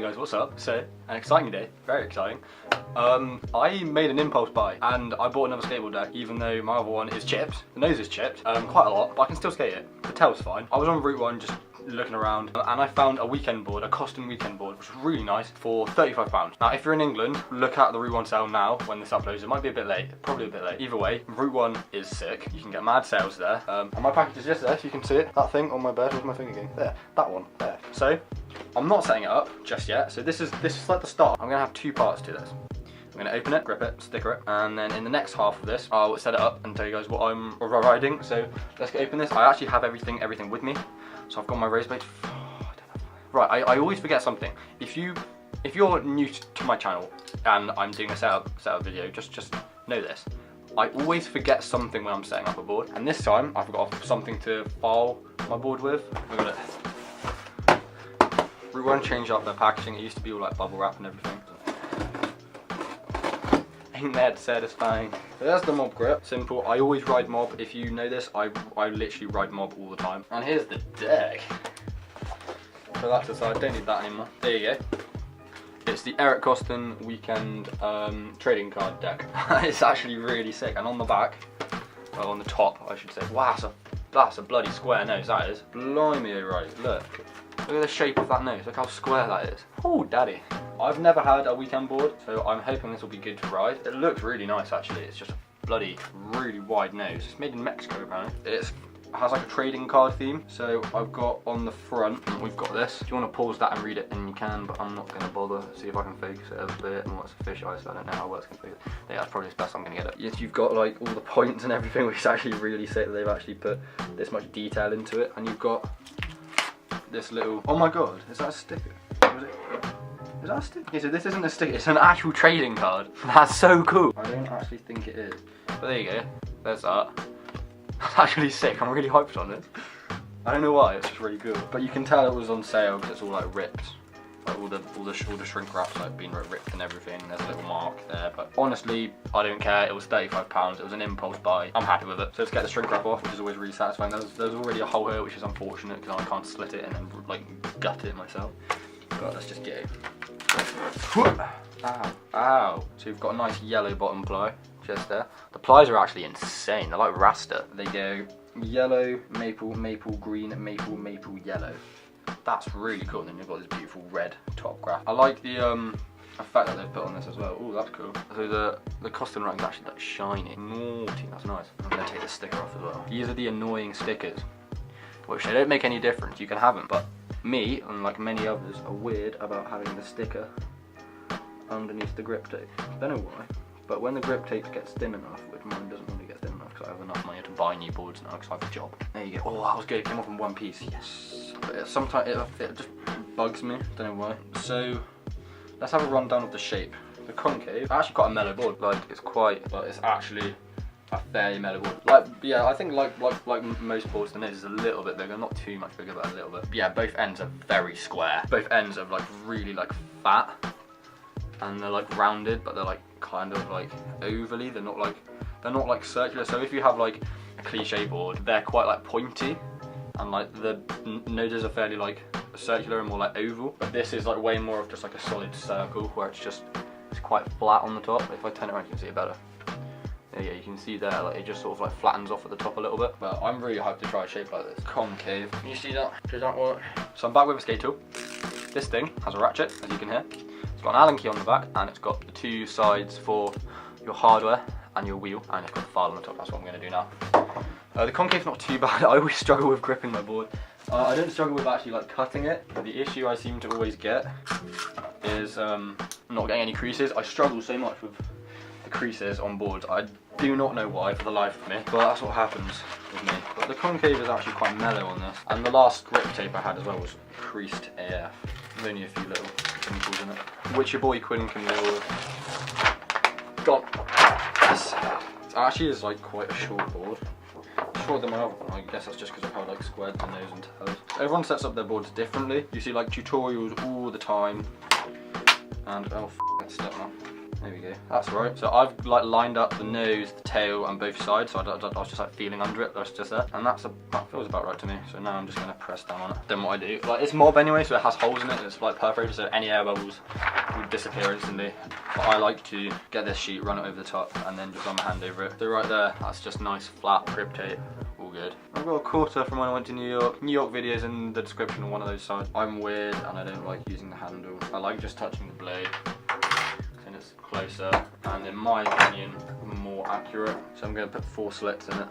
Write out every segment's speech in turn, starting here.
Hey guys, what's up? So, an exciting day, very exciting. I made an impulse buy and I bought another skateboard deck even though my other one is chipped. The nose is chipped, quite a lot, but I can still skate it. The tail's fine. I was on Route 1 just looking around and I found a Wknd board, a Koston Wknd board, which was really nice for £35. Now if you're in England, look at the Route 1 sale now when this uploads. It might be a bit late, probably a bit late. Either way, Route 1 is sick. You can get mad sales there. And my package is just there, so you can see it. That thing on my bed, where's my finger going? There, that one, there. So, I'm not setting it up just yet. So this is like the start. I'm gonna have two parts to this. I'm gonna open it, grip it, sticker it, and then in the next half of this, I'll set it up and tell you guys what I'm riding. So let's open this. I actually have everything with me. So I've got my race blades. Right, I always forget something. If you're new to my channel and I'm doing a setup video, just know this. I always forget something when I'm setting up a board, and this time I forgot something to file my board with. Look at it. Route 1 changed up their packaging. It used to be all like bubble wrap and everything. Ain't that satisfying? So that's the mob grip. Simple. I always ride mob. If you know this, I literally ride mob all the time. And here's the deck. Put that to the side. Don't need that anymore. There you go. It's the Eric Koston Wknd trading card deck. It's actually really sick. And on the back, well, on the top, I should say. Wow, that's a bloody square nose. That is. Blimey, right? Look. Look at the shape of that nose. Look how square that is. Oh, daddy. I've never had a Wknd board, so I'm hoping this will be good to ride. It looks really nice, actually. It's just a bloody, really wide nose. It's made in Mexico, apparently. It has like a trading card theme. So I've got on the front, we've got this. If you want to pause that and read it, then you can, but I'm not going to bother. See if I can focus it a bit. And what's the fish eyes? I don't know how well it's going to focus. Yeah, that's probably as best I'm going to get it. Yes, you've got like all the points and everything, which is actually really sick that they've actually put this much detail into it. And you've got this little, oh my god, is that a sticker? Is that a sticker? Okay, so this isn't a sticker, it's an actual trading card. That's so cool. I don't actually think it is. But there you go, there's that. That's actually sick, I'm really hyped on it. I don't know why, it's just really cool. But you can tell it was on sale because it's all like ripped. Like all the shrink wrap's like been ripped and everything. There's a little mark there, but honestly, I don't care. It was £35. It was an impulse buy. I'm happy with it. So let's get the shrink wrap off, which is always really satisfying. There's already a hole here, which is unfortunate because I can't slit it and then like gut it myself. But let's just get it. Ow, ow. So you've got a nice yellow bottom ply just there. The plies are actually insane. They're like raster. They go yellow, maple, maple, green, maple, maple, yellow. That's really cool. And then you've got this beautiful red top graph. I like the effect that they've put on this as well. Oh, that's cool. So the Koston rack is actually like shiny. Naughty, that's nice. I'm gonna take the sticker off as well. These are the annoying stickers, which they don't make any difference. You can have them, but me, unlike many others, are weird about having the sticker underneath the grip tape. Don't know why, but when the grip tape gets thin enough, which mine doesn't really get thin enough because I have enough money to buy new boards now because I have a job. There you go. Oh, that was good. It came off in one piece. Yes. But sometimes it just bugs me. Don't know why. So let's have a rundown of the shape. The concave. I actually got a mellow board. Like it's quite, but it's actually a fairly mellow board. Like yeah, I think like most boards, the nose is a little bit bigger, not too much bigger, but a little bit. But yeah, both ends are very square. Both ends are like really like fat, and they're like rounded, but they're like kind of like ovally. They're not like circular. So if you have like a cliche board, they're quite like pointy, and like the noses are fairly like circular and more like oval. But this is like way more of just like a solid circle where it's quite flat on the top. If I turn it around, you can see it better. Yeah, you can see there, like it just sort of like flattens off at the top a little bit. But I'm really hyped to try a shape like this. Concave. Can you see that? Does that work? So I'm back with a skate tool. This thing has a ratchet, as you can hear. It's got an Allen key on the back, and it's got the two sides for your hardware and your wheel, and it's got a file on the top. That's what I'm going to do now. The concave's not too bad. I always struggle with gripping my board. I don't struggle with actually like cutting it. But the issue I seem to always get is not getting any creases. I struggle so much with the creases on boards. I do not know why for the life of me, but that's what happens with me. But the concave is actually quite mellow on this, and the last grip tape I had as well was creased AF. There's only a few little wrinkles in it, which your boy Quinn can deal with. Gone. Yes. It actually is like quite a short board. Shorter than my other one. I guess that's just because of how like squared the nose and toes. Everyone sets up their boards differently. You see like tutorials all the time, and oh f***, that step now. There we go. That's right. So I've like lined up the nose, the tail, and both sides. So I was just like feeling under it. That's just it, and that feels about right to me. So now I'm just gonna press down on it. Then what I do, like it's mob anyway, so it has holes in it. And it's like perforated, so any air bubbles would disappear instantly. But I like to get this sheet, run it over the top, and then just run my hand over it. So right there, that's just nice flat grip tape. All good. I've got a quarter from when I went to New York. New York videos in the description on one of those sides. I'm weird and I don't like using the handle. I like just touching the blade. And it's closer and in my opinion more accurate. So I'm going to put 4 slits in it.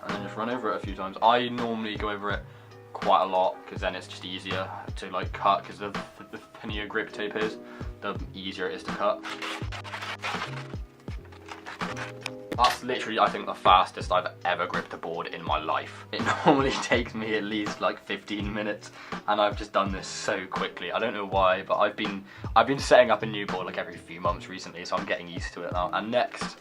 And then just run over it a few times. I normally go over it quite a lot because then it's just easier to like cut, because the thinner grip tape is, the easier it is to cut. That's literally, I think, the fastest I've ever gripped a board in my life. It normally takes me at least like 15 minutes, and I've just done this so quickly. I don't know why, but I've been setting up a new board like every few months recently, so I'm getting used to it now. And next,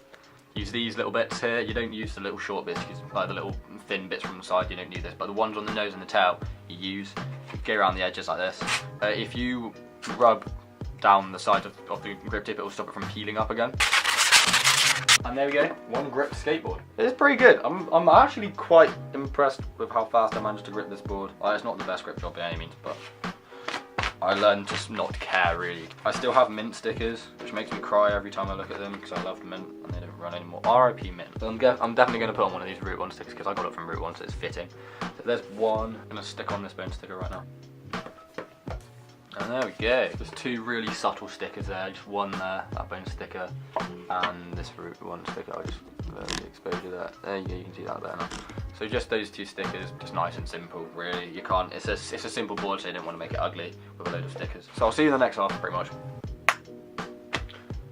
use these little bits here. You don't use the little short bits, like the little thin bits from the side, you don't need this, but the ones on the nose and the tail, you use. Go around the edges like this. If you rub down the side of the grip tip, it will stop it from peeling up again. And there we go, one grip skateboard. It's pretty good. I'm actually quite impressed with how fast I managed to grip this board. It's not the best grip job by any means, but I learned to not care really. I still have mint stickers, which makes me cry every time I look at them because I love mint and they don't run anymore. RIP mint. So I'm definitely going to put on one of these Route 1 stickers because I got it from Route 1, so it's fitting. So there's one. I'm going to stick on this bone sticker right now. And there we go. There's 2 really subtle stickers there. Just one there, that bone sticker, and this Route 1 sticker. I'll just lower the exposure there. There you go, you can see that there now. So just those 2 stickers, just nice and simple, really. You can't, it's a simple board, so you didn't want to make it ugly with a load of stickers. So I'll see you in the next half, pretty much.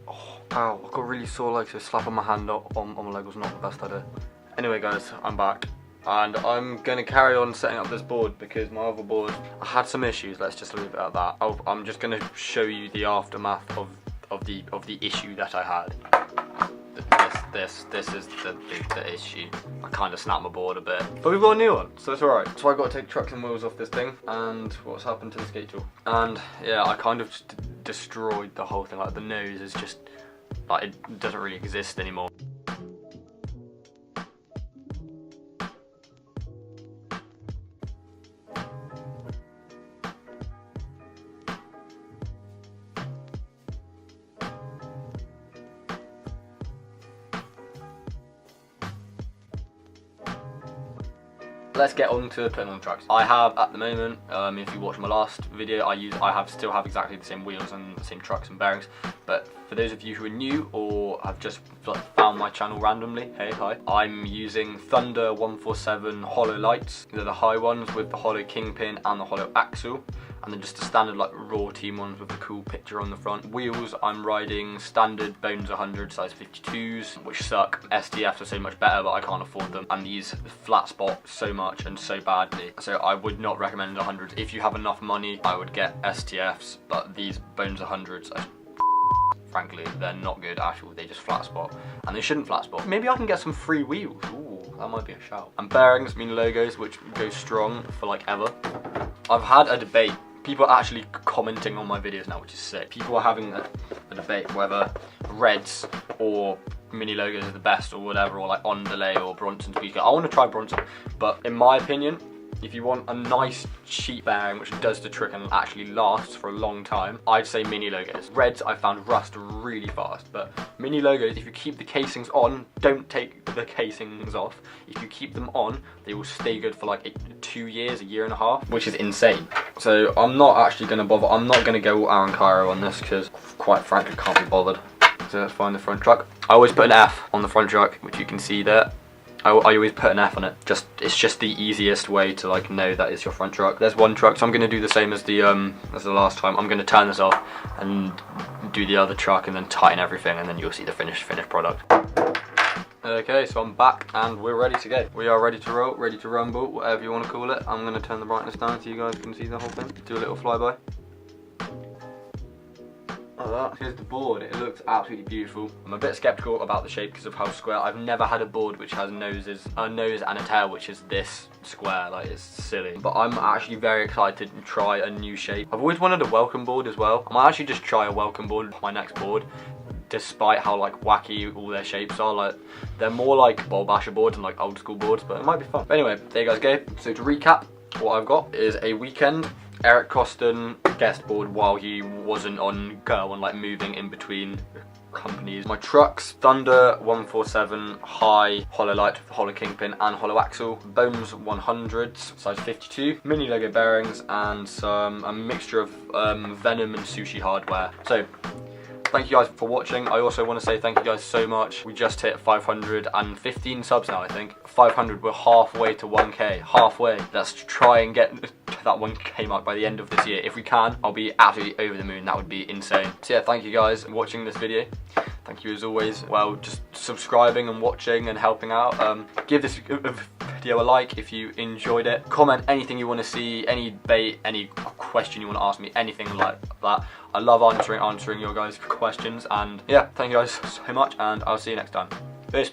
Oh, ow, I've got really sore legs, so slapping my hand on my leg was not the best idea. Anyway guys, I'm back. And I'm going to carry on setting up this board because my other board, I had some issues, let's just leave it at that. I'm just going to show you the aftermath of the issue that I had. This is the issue. I kind of snapped my board a bit. But we've got a new one, so it's alright. So I got to take trucks and wheels off this thing, and what's happened to the skate tool. And yeah, I kind of just destroyed the whole thing. Like the nose is just, like it doesn't really exist anymore. Let's get on to putting on the trucks. I have at the moment, if you watched my last video, I still have exactly the same wheels and the same trucks and bearings. But for those of you who are new or have just found my channel randomly, hey, hi. I'm using Thunder 147 hollow lights. They're the high ones with the hollow kingpin and the hollow axle. And then just the standard like raw team ones with the cool picture on the front. Wheels, I'm riding standard Bones 100 size 52s, which suck. STFs are so much better, but I can't afford them. And these flat spot so much and so badly. So I would not recommend 100s. If you have enough money, I would get STFs, but these Bones 100s, frankly, they're not good at all. They just flat spot, and they shouldn't flat spot. Maybe I can get some free wheels. Ooh, that might be a shout. And bearings mean logos, which go strong for like ever. I've had a debate. People are actually commenting on my videos now, which is sick. People are having a debate whether Reds or mini logos are the best or whatever, or like On Delay or Bronson speaker. I want to try Bronson, but in my opinion, if you want a nice cheap bearing which does the trick and actually lasts for a long time, I'd say mini logos. Reds I found rust really fast, but mini logos, if you keep the casings on, don't take the casings off. If you keep them on, they will stay good for like 2 years, a year and a half, which is insane. So I'm not actually going to bother. I'm not going to go Aaron Cairo on this because quite frankly can't be bothered. So let's find the front truck. I always put an F on the front truck, which you can see there. I always put an F on it. It's just the easiest way to like know that it's your front truck. There's one truck, so I'm gonna do the same as the last time. I'm gonna turn this off and do the other truck and then tighten everything, and then you'll see the finished product. Okay, so I'm back and we're ready to go. We are ready to roll, ready to rumble, whatever you want to call it. I'm gonna turn the brightness down so you guys can see the whole thing. Do a little flyby. like that. Here's the board. It looks absolutely beautiful. I'm a bit skeptical about the shape because of how square. I've never had a board which has a nose and a tail which is this square. Like, it's silly. But I'm actually very excited to try a new shape. I've always wanted a welcome board as well. I might actually just try a welcome board for my next board, despite how like wacky all their shapes are. Like, they're more like ball basher boards and like old school boards, but it might be fun. But anyway, there you guys go. So to recap, what I've got is a Wknd Eric Koston guest board while he wasn't on go and like moving in between companies. My trucks, Thunder 147 high hollow light with hollow kingpin and hollow axle, Bones 100s size 52, mini Lego bearings, and a mixture of Venom and Sushi hardware. So thank you guys for watching. I also want to say thank you guys so much. We just hit 515 subs now, I think. 500, we're halfway to 1k, halfway. Let's try and get that 1k mark by the end of this year. If we can, I'll be absolutely over the moon. That would be insane. So yeah, thank you guys for watching this video. Thank you as always. Well, just subscribing and watching and helping out. Give this video a like if you enjoyed it. Comment anything you want to see, any debate, any question you want to ask me, anything like that. I love answering your guys' questions. And yeah, thank you guys so much, and I'll see you next time. Peace.